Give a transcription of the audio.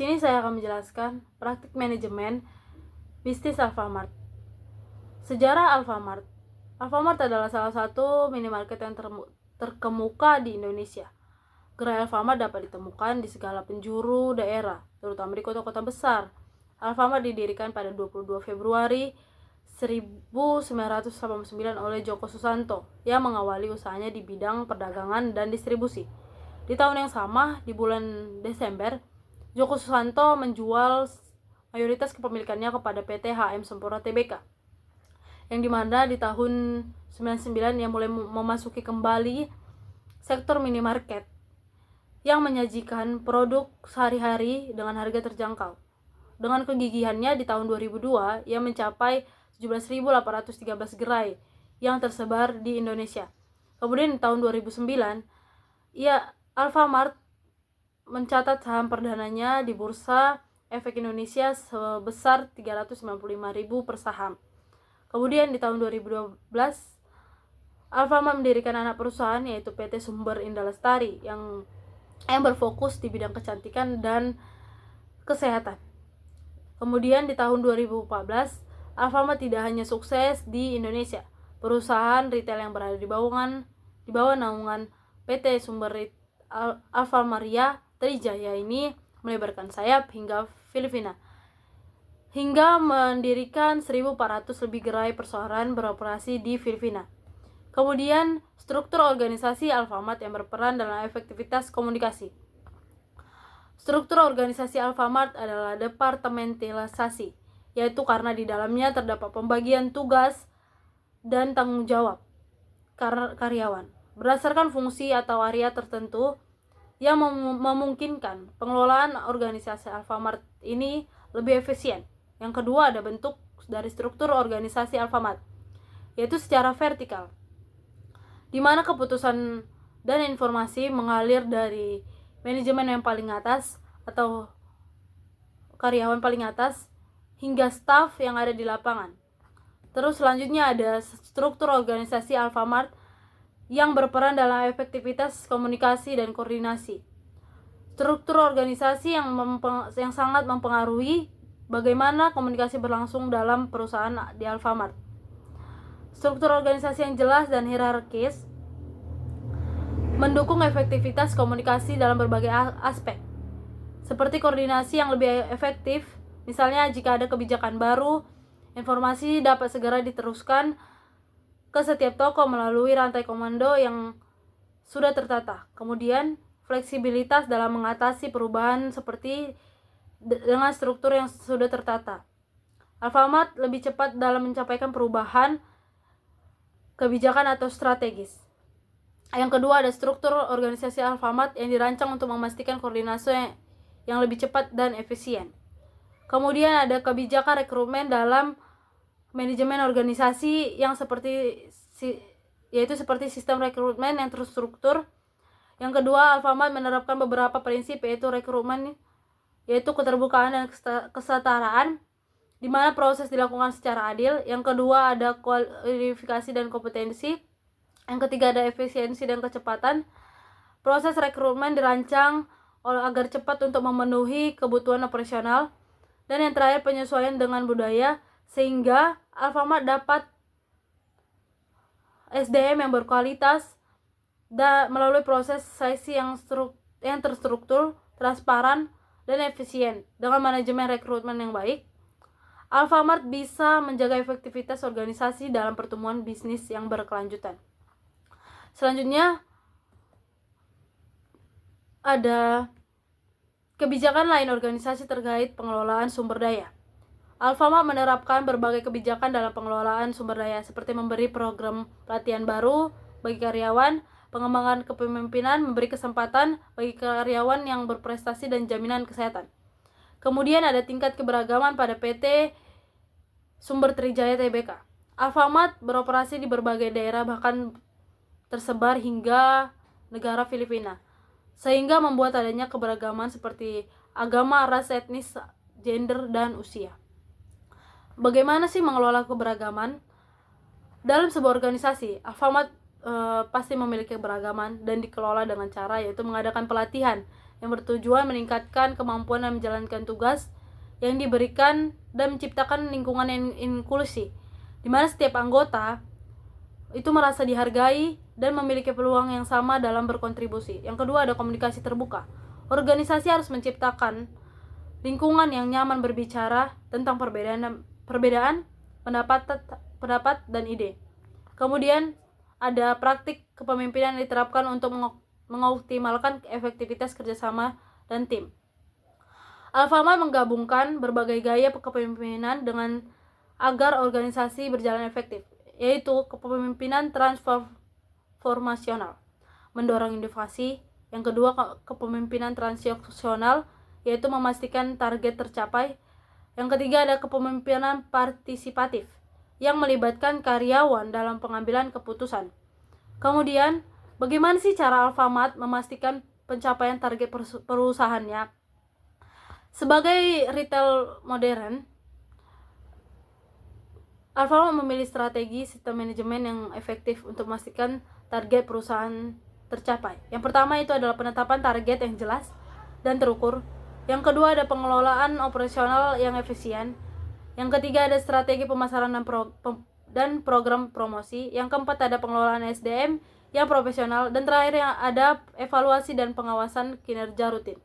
sini saya akan menjelaskan praktik manajemen bisnis Alfamart. Sejarah Alfamart. Alfamart adalah salah satu minimarket yang terkemuka di Indonesia. Gerai Alfamart dapat ditemukan di segala penjuru daerah, terutama di kota-kota besar. Alfamart didirikan pada 22 Februari 1989 oleh Joko Susanto yang mengawali usahanya di bidang perdagangan dan distribusi. Di tahun yang sama, di bulan Desember, Joko Susanto menjual mayoritas kepemilikannya kepada PT HM Sempurna Tbk, yang dimana di tahun 99 ia mulai memasuki kembali sektor minimarket yang menyajikan produk sehari-hari dengan harga terjangkau. Dengan kegigihannya di tahun 2002, ia mencapai 17.813 gerai yang tersebar di Indonesia. Kemudian di tahun 2009, Alfamart mencatat saham perdananya di Bursa Efek Indonesia sebesar 395.000 per saham. Kemudian di tahun 2012, Alfamart mendirikan anak perusahaan yaitu PT Sumber Indah Lestari yang berfokus di bidang kecantikan dan kesehatan. Kemudian di tahun 2014, Alfamart tidak hanya sukses di Indonesia. Perusahaan retail yang berada di bawah naungan PT Sumber Alfamaria Trijaya ini melebarkan sayap hingga Filipina, hingga mendirikan 1.400 lebih gerai perseorangan beroperasi di Filipina. Kemudian, struktur organisasi Alfamart yang berperan dalam efektivitas komunikasi. Struktur organisasi Alfamart adalah departementalisasi, yaitu karena di dalamnya terdapat pembagian tugas dan tanggung jawab karyawan berdasarkan fungsi atau area tertentu yang memungkinkan pengelolaan organisasi Alfamart ini lebih efisien. Yang kedua, ada bentuk dari struktur organisasi Alfamart, yaitu secara vertikal, di mana keputusan dan informasi mengalir dari manajemen yang paling atas atau karyawan paling atas hingga staf yang ada di lapangan. Terus selanjutnya ada struktur organisasi Alfamart yang berperan dalam efektivitas komunikasi dan koordinasi. Struktur organisasi yang sangat mempengaruhi bagaimana komunikasi berlangsung dalam perusahaan di Alfamart. Struktur organisasi yang jelas dan hierarkis mendukung efektivitas komunikasi dalam berbagai aspek, seperti koordinasi yang lebih efektif. Misalnya, jika ada kebijakan baru, informasi dapat segera diteruskan ke setiap toko melalui rantai komando yang sudah tertata. Kemudian, fleksibilitas dalam mengatasi perubahan seperti dengan struktur yang sudah tertata. Alfamart lebih cepat dalam mencapaikan perubahan kebijakan atau strategis. Yang kedua, ada struktur organisasi Alfamart yang dirancang untuk memastikan koordinasi yang lebih cepat dan efisien. Kemudian ada kebijakan rekrutmen dalam manajemen organisasi yang seperti sistem rekrutmen yang terstruktur. Yang kedua, Alfamart menerapkan beberapa prinsip yaitu rekrutmen, yaitu keterbukaan dan kesetaraan, di mana proses dilakukan secara adil. Yang kedua, ada kualifikasi dan kompetensi. Yang ketiga, ada efisiensi dan kecepatan. Proses rekrutmen dirancang agar cepat untuk memenuhi kebutuhan operasional. Dan yang terakhir, penyesuaian dengan budaya, sehingga Alfamart dapat SDM yang berkualitas melalui proses seleksi yang terstruktur, transparan, dan efisien. Dengan manajemen rekrutmen yang baik, Alfamart bisa menjaga efektivitas organisasi dalam pertumbuhan bisnis yang berkelanjutan. Selanjutnya, ada kebijakan lain organisasi terkait pengelolaan sumber daya. Alfamart menerapkan berbagai kebijakan dalam pengelolaan sumber daya, seperti memberi program pelatihan baru bagi karyawan, pengembangan kepemimpinan, memberi kesempatan bagi karyawan yang berprestasi, dan jaminan kesehatan. Kemudian ada tingkat keberagaman pada PT Sumber Trijaya Tbk. Alfamart beroperasi di berbagai daerah, bahkan tersebar hingga negara Filipina, sehingga membuat adanya keberagaman seperti agama, ras, etnis, gender, dan usia. Bagaimana sih mengelola keberagaman? Dalam sebuah organisasi, Alfamart pasti memiliki keberagaman dan dikelola dengan cara yaitu mengadakan pelatihan yang bertujuan meningkatkan kemampuan dan menjalankan tugas yang diberikan dan menciptakan lingkungan yang inklusi, di mana setiap anggota itu merasa dihargai dan memiliki peluang yang sama dalam berkontribusi. Yang kedua, ada komunikasi terbuka. Organisasi harus menciptakan lingkungan yang nyaman berbicara tentang perbedaan pendapat dan ide. Kemudian ada praktik kepemimpinan yang diterapkan untuk mengoptimalkan efektivitas kerjasama dan tim. Alfamart menggabungkan berbagai gaya kepemimpinan dengan agar organisasi berjalan efektif, yaitu kepemimpinan transformasional, mendorong inovasi. Yang kedua, kepemimpinan transaksional, yaitu memastikan target tercapai. Yang ketiga, ada kepemimpinan partisipatif, yang melibatkan karyawan dalam pengambilan keputusan. Kemudian, bagaimana sih cara Alfamart memastikan pencapaian target perusahaannya? Sebagai retail modern, Alfamart memilih strategi sistem manajemen yang efektif untuk memastikan target perusahaan tercapai. Yang pertama itu adalah penetapan target yang jelas dan terukur. Yang kedua ada pengelolaan operasional yang efisien. Yang ketiga ada strategi pemasaran dan program promosi. Yang keempat ada pengelolaan SDM yang profesional. Dan terakhir yang ada evaluasi dan pengawasan kinerja rutin.